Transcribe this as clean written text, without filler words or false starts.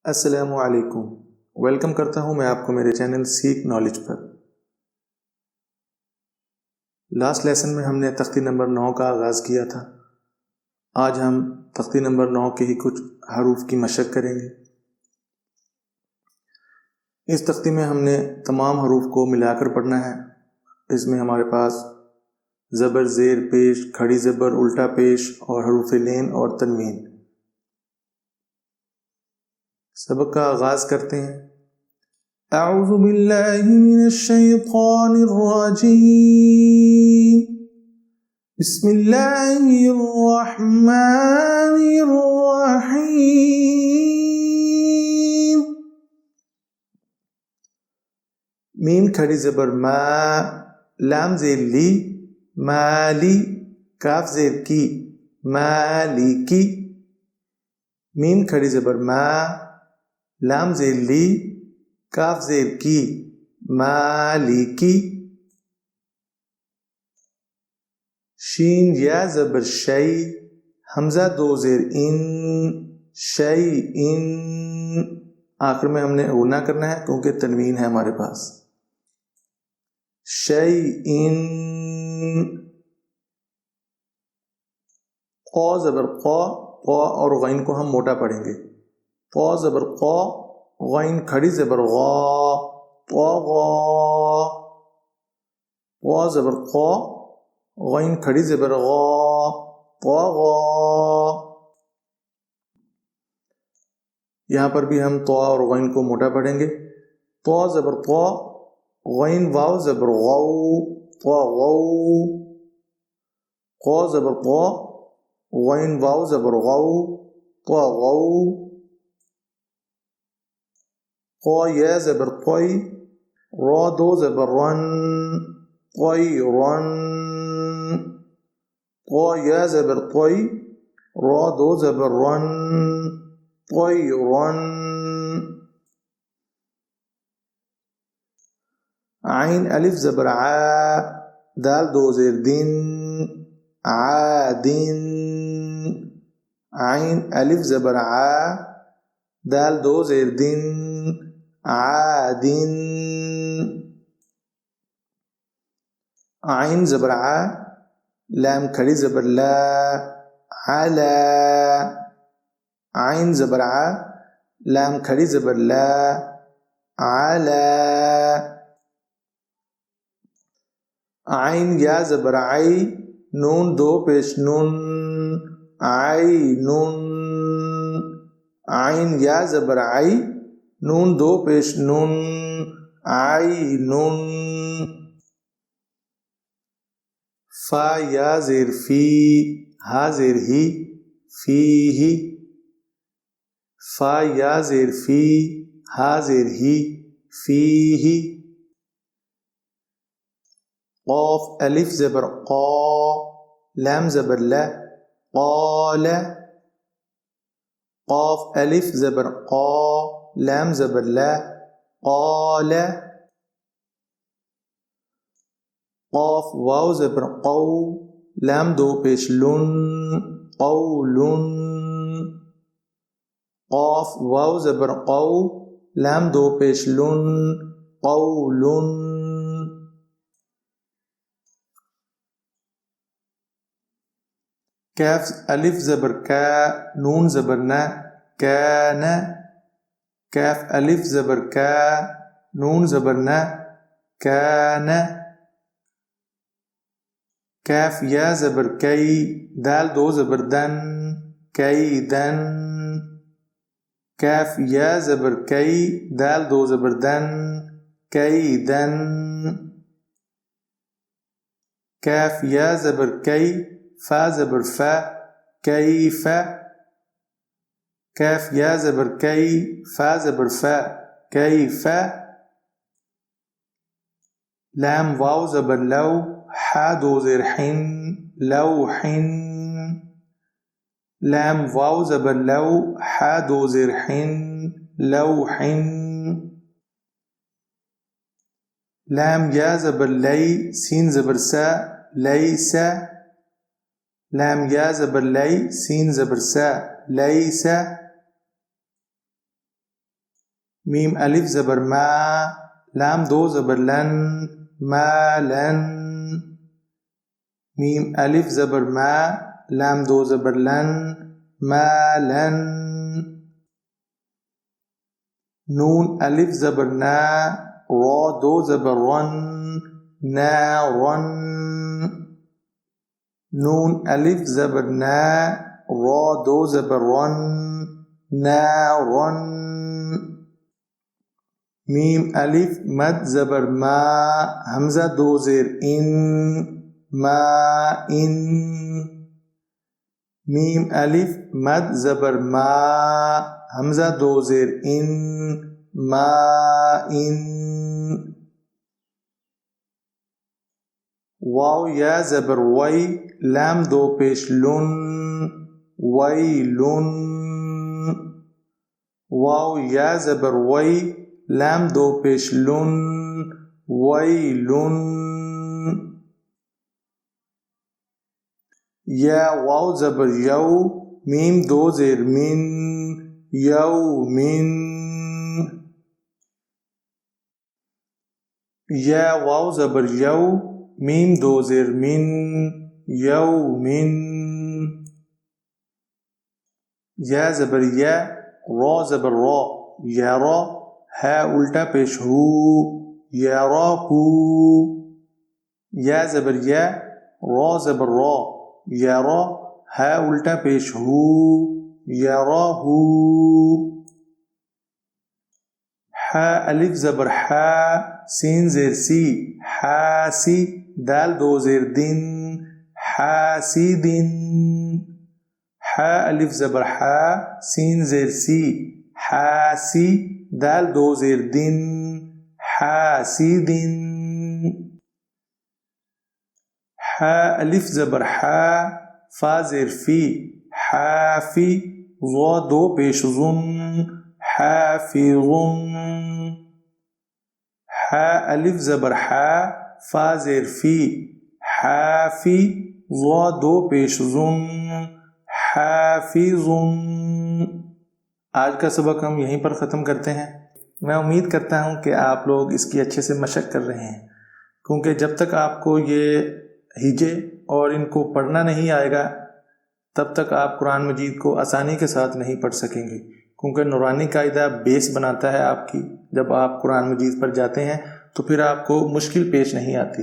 السلام علیکم، ویلکم کرتا ہوں میں آپ کو میرے چینل سیکھ نالج پر۔ لاسٹ لیسن میں ہم نے تختی نمبر 9 کا آغاز کیا تھا۔ آج ہم تختی نمبر 9 کے ہی کچھ حروف کی مشق کریں گے۔ اس تختی میں ہم نے تمام حروف کو ملا کر پڑھنا ہے۔ اس میں ہمارے پاس زبر، زیر پیش، کھڑی زبر، الٹا پیش اور حروف لین اور تنوین۔ سبق کا آغاز کرتے ہیں۔ اعوذ باللہ من الشیطان الرجیم، بسم اللہ الرحمن الرحیم۔ میم کھڑی زبر ما، لام زیر لی، مالی، کاف زیر کی، مالکی۔ میم کھڑی زبر ما، لام زیر لی، کاف زیر کی، مالکی۔ شین یا زبر شی، حمزہ دو زیر ان، شی ان۔ آخر میں ہم نے غنہ کرنا ہے کیونکہ تنوین ہے ہمارے پاس۔ شی ان۔ قا زبر قا، قا اور غین کو ہم موٹا پڑھیں گے۔ قا زبر قا، غین کھڑی زبر غا، طغا۔ قا زبر قا، غین کھڑی زبر غا، طغا۔ یہاں پر بھی ہم طا اور غین کو موٹا پڑھیں گے۔ طا زبر طا، غین واو زبر غو، طغو۔ قا زبر قا، غین واو زبر غو، طغو۔ قا یا زبر قی، را دو زبر رن، طیرن۔ قا یا زبر قی، را دو زبر رن، طیرن۔ عین الف زبر ع، دال دو زیر دن، عادن۔ عین الف زبر ع، دال دو زیر دن، عادن۔ عین زبر ع، لام کھڑی زبر لا، علا۔ عین زبر ع، لام کھڑی زبر لا، علا۔ عین یا زبر عی، نون دو پیش نن، عینن۔ عین یا زبر عی، نون دو پیش نن، عینن۔ فا یا زیر فی، ہا زیر ہی، فیہ۔ فا یا زیر فی، ہا زیر ہی، فیہ۔ قاف الف زبر قا، لام زبر لا، قال۔ قاف الف زبر قا، لام زبر لا، قال۔ قاف واو زبر قو، لام دو پیش لن، قولن۔ قاف واو زبر قو، لام دو پیش لن، قولن۔ کاف الف زبر کا، نون زبر نا، کان۔ کاف الف زبر کا، نون زبر نا، کان۔ کاف یا زبر کئی، دال دو زبر دن، کیدن۔ کاف یا زبر کئی، دال دو زبر دن، کیدن۔ کاف یا زبر کئی، فا زبر فا، کیف۔ کاف یا زبر کئی، فا زبر فا، کیف۔ لام واو زبر لو، حا دو زیر حن، لوحن۔ لام واو زبر لو، حا دو زیر حن، لوحن۔ لام یا زبر لی، سین زبر سا، لیس۔ لام یا زبر لی، سین زبر سا، لیس۔ میم الف زبر ما، لام دو زبر لن، ما لن. میم الف زبر ما، لام دو زبر لن، ما لن. نون الف زبر نا، را دو زبر رن، نارن. نون الف زبر نا، را دو زبر رن، نارن. میم الف مد زبر ما، حمزہ دو زیر ان، ما ان. میم الف مد زبر ما، حمزہ دو زیر ان، ما ان. واو یا زبر وی، لام دو پیش لن، ویلن. واو یا زبر وی، لام دو پیش لن، ویلن. یا واو زبر یو، میم دو زیر من، یومن. یا واو زبر یو، میم دو زیر من، یومن. یا زبر یا، را زبر را، یارا، ہا الٹا پیش ہو، یراہو. یا زبر یا، را زبر را، یارا، ہا الٹا پیش ہو، یراہو. حا الف زبر حا، سین زیر سی، حاسی، دال دو زیر دن، حاسدن. حا الف زبر حا، سین زیر سی، حاسی، دال دو زیر دن، حاسدن. حا الف زبر حا، فا زیر فی، حافی، ضا دو پیش ظن، حافظن. حا الف زبر حا، فا زیر فی، حافی، ضا دو پیش ظن، حافظن. آج کا سبق ہم یہیں پر ختم کرتے ہیں. میں امید کرتا ہوں کہ آپ لوگ اس کی اچھے سے مشق کر رہے ہیں، کیونکہ جب تک آپ کو یہ ہجے اور ان کو پڑھنا نہیں آئے گا تب تک آپ قرآن مجید کو آسانی کے ساتھ نہیں پڑھ سکیں گے، کیونکہ نورانی قاعدہ بیس بناتا ہے آپ کی. جب آپ قرآن مجید پر جاتے ہیں تو پھر آپ کو مشکل پیش نہیں آتی.